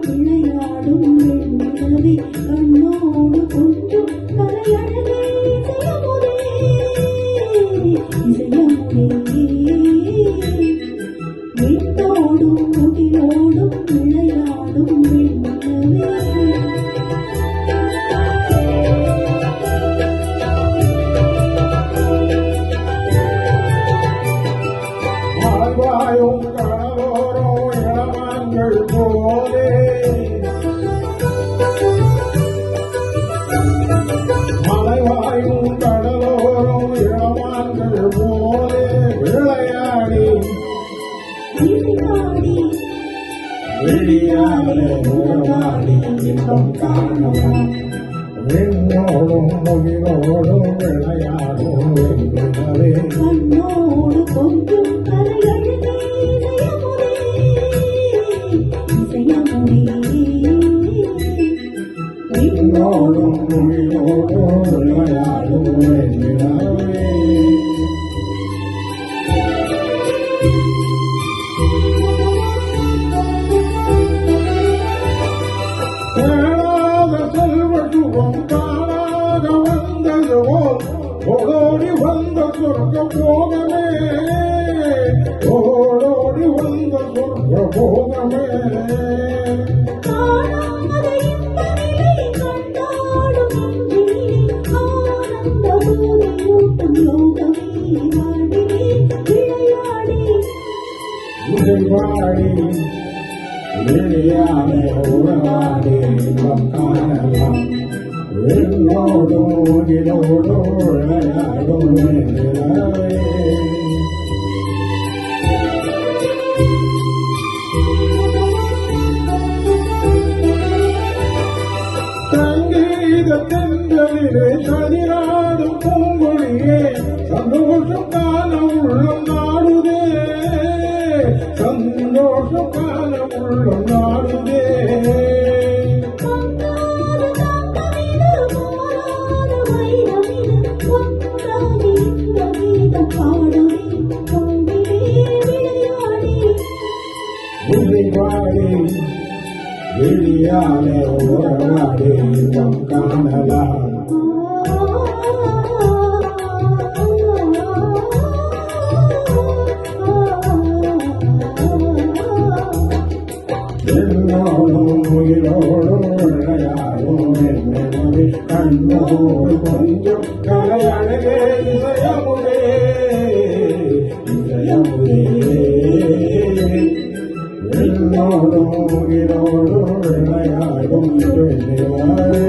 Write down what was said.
விளையாடும் வெண்ணிலவே கண்ணோடு கொஞ்சம் கலையழகே இசையமுதே விண்ணோடும் முகிலோடும் விளையாடும் வெண்ணிலவே வாழ்வாயும் கடலோரம் இளமான்கள் போலே மலைவாயும் கடலோரம் இளமான்கள் போலே விளையாடி வெளியாலே உறவாடி இன்பம் காணலாம் விண்ணோடும் முகிலோடும் விளையாடும் வெண்ணிலவே கண்ணோடு கொஞ்சம் கலையழகே இசையமுதே விண்ணோடும் முகிலோடும் விளையாடும் வெண்ணிலவே கேளாத செல்வ சுகம் காணாத வந்ததுவோ ஓடோடி வந்த சொர்க்க போகமே ஓடோடி வந்த சொர்க்க போகமே காணாத இன்பநிலை கண்டாடும் ஆனந்த ஊரியூட்டும் யோகமே வாழ்விலே விளையாடி உடைவாடி வெளியாலே உறவாடி இன்பம் காணலாம் விண்ணோடும் முகிலோடும் விளையாடும் வெண்ணிலவே சங்கீத தென்றலிலே சதிராடும் பூங்கொழியே சந்தோஷம் காண உள்ளம் நாடுதே சந்தோஷம் காண உள்ளம் நாடுதே உடைவாடி வெளியாலே உறவாடி இன்பம் காணலாம் என்னோடும் முகிலோடும் விளையாடும் வெண்ணிலவே கண்ணோடு கொஞ்சம் கலையழகே இசையமுதே இசையமுதே விண்ணோடும் முகிலோடும் விளையாடும் வெண்ணிலவே